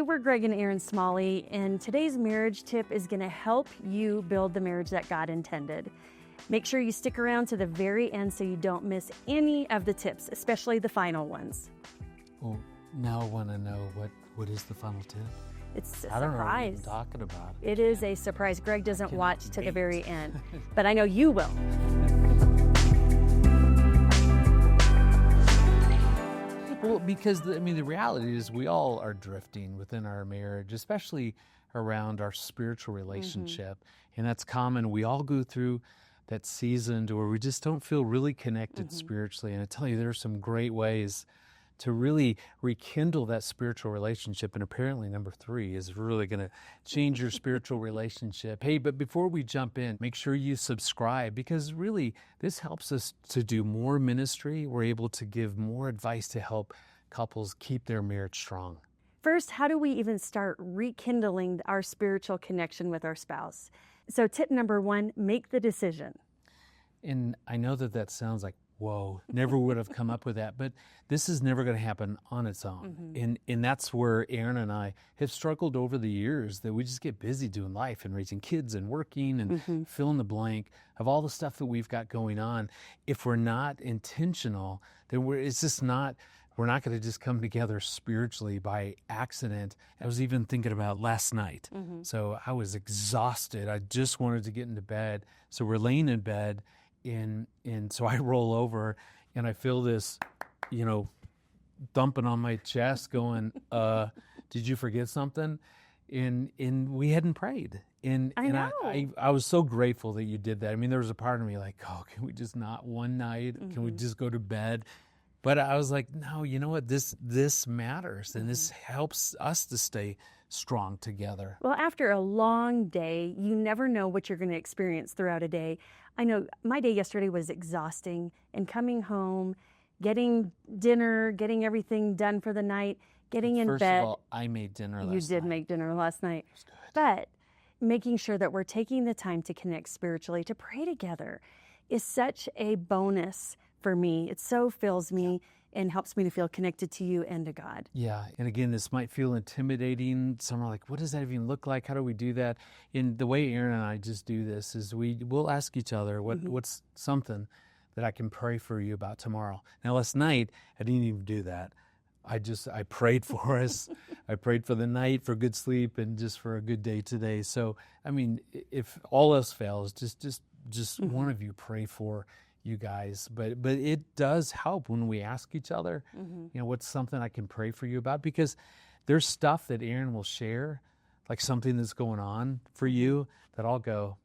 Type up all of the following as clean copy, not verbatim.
Hey, we're Greg and Erin Smalley, and today's marriage tip is going to help you build the marriage that God intended. Make sure you stick around to the very end so you don't miss any of the tips, especially the final ones. Well, now I want to know what is the final tip? It's a I don't know what you're surprise. talking about. It is a surprise. Greg doesn't cannot watch to the wait. very end, but I know you will. Well, because the reality is we all are drifting within our marriage, especially around our spiritual relationship. And that's common. We all go through that season to where we just don't feel really connected spiritually. And I tell you, there are some great ways to really rekindle that spiritual relationship. And apparently number 3 is really going to change your spiritual relationship. Hey, but before we jump in, make sure you subscribe, because really this helps us to do more ministry. We're able to give more advice to help couples keep their marriage strong. First, how do we even start rekindling our spiritual connection with our spouse? So tip number 1, make the decision. And I know that sounds like, whoa, never would have come up with that. But this is never going to happen on its own. And that's where Erin and I have struggled over the years, that we just get busy doing life and raising kids and working and fill in the blank of all the stuff that we've got going on. If we're not intentional, then we're not going to just come together spiritually by accident. I was even thinking about last night. So I was exhausted. I just wanted to get into bed. So we're laying in bed. And so I roll over and I feel this, thumping on my chest going, did you forget something? And we hadn't prayed. And I know. I was so grateful that you did that. I mean, there was a part of me like, oh, can we just not one night? Can we just go to bed? But I was like, no, you know what? This matters. And this helps us to stay strong together. Well, after a long day, you never know what you're going to experience throughout a day. I know my day yesterday was exhausting, and coming home, getting dinner, getting everything done for the night, getting in First bed. of all, I made dinner last night. You did make dinner last night. It was good. But making sure that we're taking the time to connect spiritually, to pray together, is such a bonus for me. It so fills me and helps me to feel connected to you and to God. Yeah, and again, this might feel intimidating. Some are like, what does that even look like? How do we do that? And the way Erin and I just do this is we'll ask each other, what's something that I can pray for you about tomorrow? Now, last night, I didn't even do that. I prayed for us. I prayed for the night, for good sleep, and just for a good day today. So, I mean, if all else fails, just one of you pray for you guys, but it does help when we ask each other, what's something I can pray for you about? Because there's stuff that Erin will share, like something that's going on for you, that I'll go,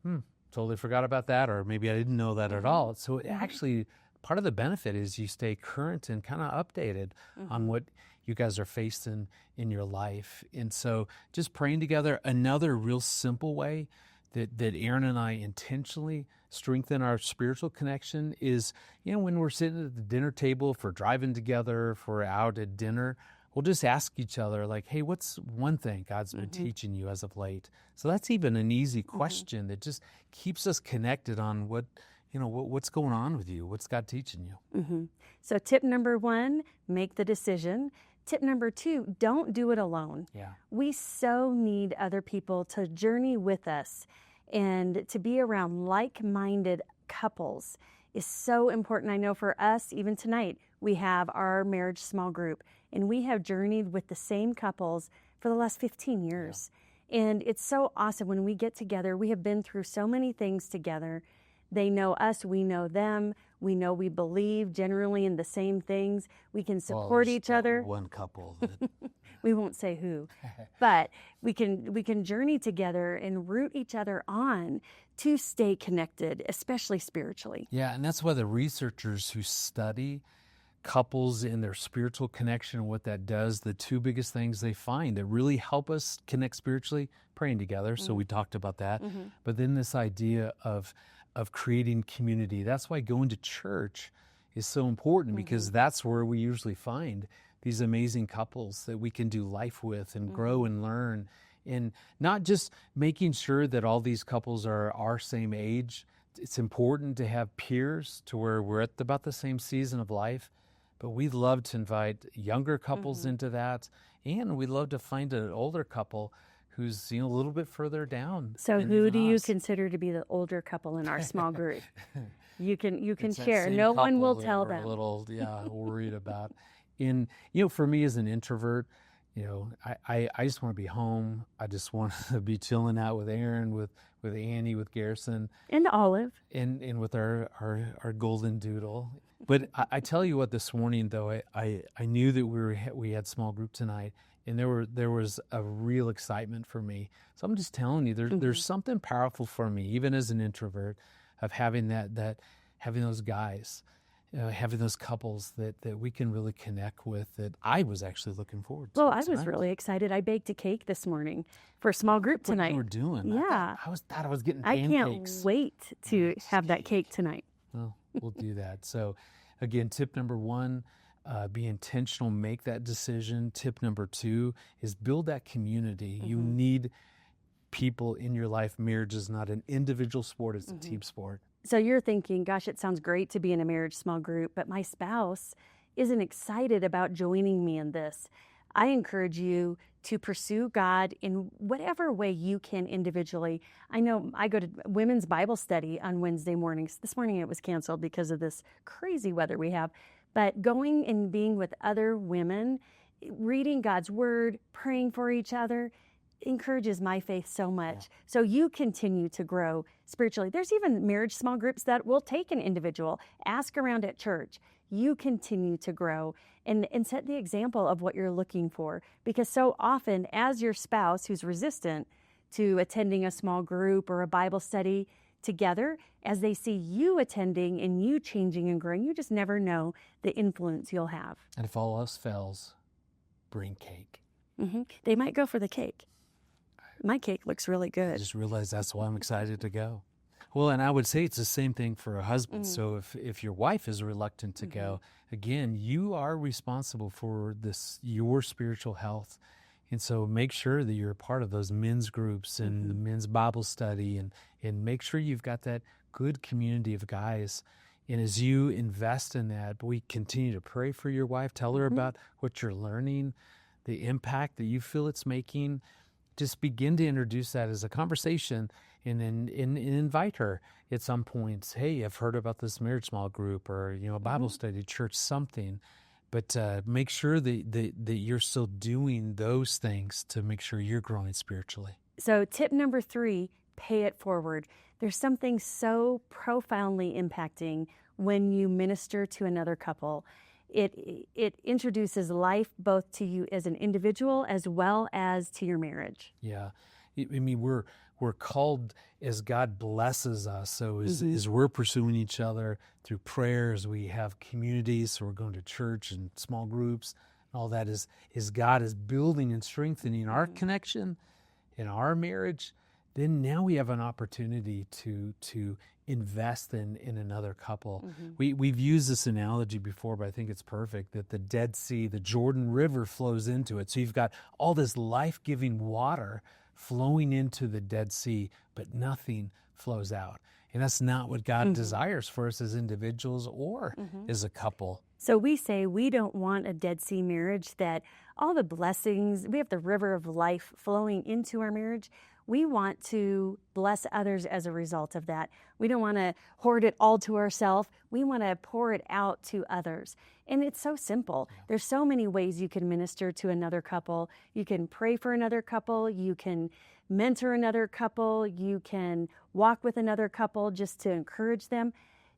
totally forgot about that, or maybe I didn't know that at all. So it actually, part of the benefit is you stay current and kind of updated on what you guys are facing in your life. And so just praying together, another real simple way that Erin and I intentionally strengthen our spiritual connection is, when we're sitting at the dinner table, if we're driving together, if we're out at dinner, we'll just ask each other, like, hey, what's one thing God's been teaching you as of late? So that's even an easy question that just keeps us connected on what's going on with you, what's God teaching you. So tip number 1, make the decision. Tip number 2, don't do it alone. Yeah. We so need other people to journey with us, and to be around like-minded couples is so important. I know for us, even tonight, we have our marriage small group, and we have journeyed with the same couples for the last 15 years. Yeah. And it's so awesome when we get together. We have been through so many things together. They know us, we know them. We know we believe generally in the same things. We can support each other. One couple. We won't say who, but we can journey together and root each other on to stay connected, especially spiritually. Yeah, and that's why the researchers who study couples in their spiritual connection and what that does, the 2 biggest things they find that really help us connect spiritually, praying together. So we talked about that. But then this idea of creating community. That's why going to church is so important, because that's where we usually find these amazing couples that we can do life with and grow and learn. And not just making sure that all these couples are our same age. It's important to have peers to where we're at about the same season of life. But we love to invite younger couples into that. And we love to find an older couple who's a little bit further down. So than who even do you us. consider to be the older couple in our small group? You can It's that share. same No one will couple that tell we're them. a little worried about. And for me as an introvert, I just want to be home. I just want to be chilling out with Erin, with Annie, with Garrison, And Olive. and with our golden doodle. But I tell you what, this morning though, I knew that we had small group tonight, and there was a real excitement for me. So I'm just telling you, there's something powerful for me, even as an introvert, of having having those guys, having those couples that we can really connect with. That I was actually looking forward to. Well, I was tonight. really excited. I baked a cake this morning for a small group What tonight. you were doing? Yeah. I thought I was getting I pancakes. can't wait to have that cake tonight. Well, we'll do that. So, again, tip number 1, be intentional, make that decision. Tip number 2 is build that community. You need people in your life. Marriage is not an individual sport, it's a team sport. So you're thinking, gosh, it sounds great to be in a marriage small group, but my spouse isn't excited about joining me in this. I encourage you to pursue God in whatever way you can individually. I know I go to women's Bible study on Wednesday mornings. This morning it was canceled because of this crazy weather we have. But going and being with other women, reading God's word, praying for each other, encourages my faith so much. So you continue to grow spiritually. There's even marriage small groups that will take an individual, ask around at church. You continue to grow and set the example of what you're looking for. Because so often, as your spouse who's resistant to attending a small group or a Bible study together, as they see you attending and you changing and growing, you just never know the influence you'll have. And if all else fails, bring cake. They might go for the cake. My cake looks really I good. just realized that's why I'm excited to go. Well, and I would say it's the same thing for a husband. So if your wife is reluctant to go, again, you are responsible for your spiritual health. And so make sure that you're a part of those men's groups and the men's Bible study, and make sure you've got that good community of guys. And as you invest in that, we continue to pray for your wife. Tell her about what you're learning, the impact that you feel it's making. Just begin to introduce that as a conversation, and then invite her at some points. Hey, I've heard about this marriage small group, or a Bible study, church, something. But make sure that you're still doing those things to make sure you're growing spiritually. So tip number 3, pay it forward. There's something so profoundly impacting when you minister to another couple. It introduces life both to you as an individual as well as to your marriage. Yeah. I mean, we're called as God blesses us. So as we're pursuing each other through prayers, we have communities, so we're going to church and small groups, and all that is God is building and strengthening our connection in our marriage. Then now we have an opportunity to invest in another couple. We've used this analogy before, but I think it's perfect, that the Dead Sea, the Jordan River flows into it. So you've got all this life-giving water flowing into the Dead Sea, but nothing flows out. And that's not what God desires for us as individuals or as a couple. So we say we don't want a Dead Sea marriage, that all the blessings, we have the river of life flowing into our marriage. We want to bless others as a result of that. We don't want to hoard it all to ourselves. We want to pour it out to others. And it's so simple. There's so many ways you can minister to another couple. You can pray for another couple. You can mentor another couple. You can walk with another couple just to encourage them.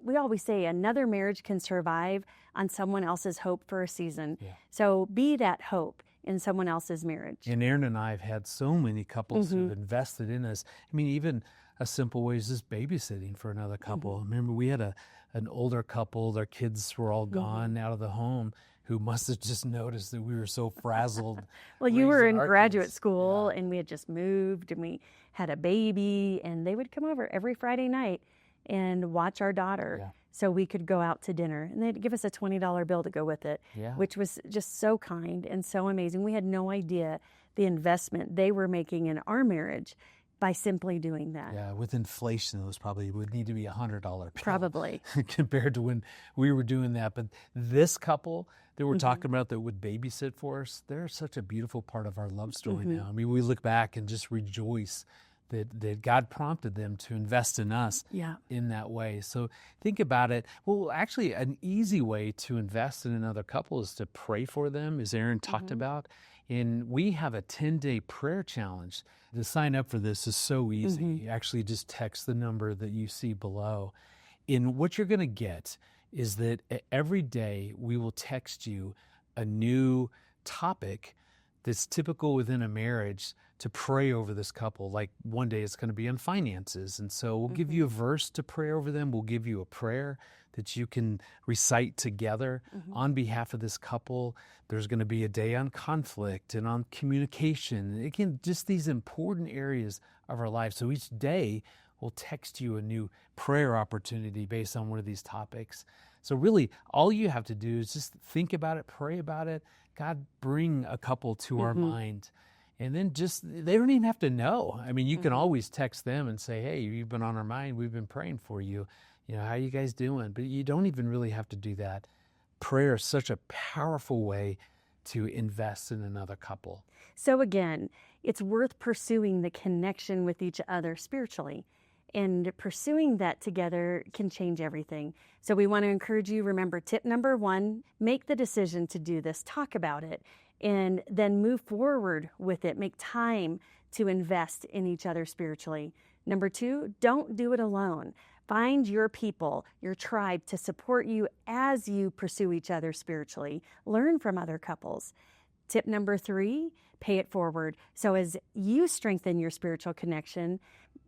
We always say another marriage can survive on someone else's hope for a season. So be that hope in someone else's marriage. And Erin and I have had so many couples who've invested in us. I mean, even a simple way is just babysitting for another couple. Remember, we had an older couple, their kids were all gone out of the home, who must have just noticed that we were so frazzled. Well, you were in raising our graduate kids. school and we had just moved and we had a baby, and they would come over every Friday night and watch our daughter so we could go out to dinner. And they'd give us a $20 bill to go with it, which was just so kind and so amazing. We had no idea the investment they were making in our marriage by simply doing that. Yeah, with inflation, those probably would need to be $100 bill. Probably. Compared to when we were doing that. But this couple that we're talking about that would babysit for us, they're such a beautiful part of our love story now. I mean, we look back and just rejoice that God prompted them to invest in us in that way. So think about it. Well, actually, an easy way to invest in another couple is to pray for them, as Erin talked about. And we have a 10-day prayer challenge. To sign up for this is so easy. You actually just text the number that you see below. And what you're going to get is that every day we will text you a new topic that's typical within a marriage to pray over this couple. Like one day it's going to be on finances. And so we'll give you a verse to pray over them. We'll give you a prayer that you can recite together on behalf of this couple. There's going to be a day on conflict and on communication. Again, just these important areas of our life. So each day we'll text you a new prayer opportunity based on one of these topics. So really, all you have to do is just think about it, pray about it. God, bring a couple to our mind. And then they don't even have to know. I mean, you can always text them and say, hey, you've been on our mind. We've been praying for you. You know, how you guys doing? But you don't even really have to do that. Prayer is such a powerful way to invest in another couple. So again, it's worth pursuing the connection with each other spiritually. And pursuing that together can change everything. So we want to encourage you, remember, tip number 1, make the decision to do this, talk about it, and then move forward with it. Make time to invest in each other spiritually. Number 2, don't do it alone. Find your people, your tribe to support you as you pursue each other spiritually. Learn from other couples. Tip number 3, pay it forward. So as you strengthen your spiritual connection,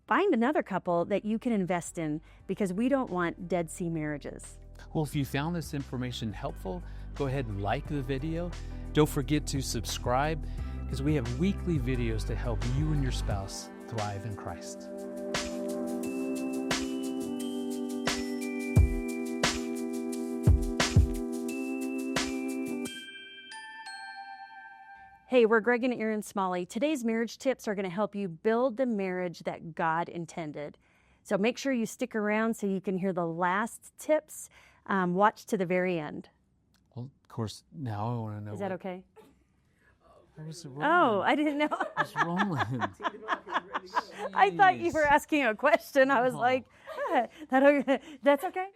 find another couple that you can invest in, because we don't want Dead Sea marriages. Well, if you found this information helpful, go ahead and like the video. Don't forget to subscribe, because we have weekly videos to help you and your spouse thrive in Christ. Hey, we're Greg and Erin Smalley. Today's marriage tips are going to help you build the marriage that God intended. So make sure you stick around so you can hear the last tips. Watch to the very end. Well, of course, now I want to know. Is that okay? Oh, I didn't know. It's rolling. I thought you were asking a question. I was like, that's okay.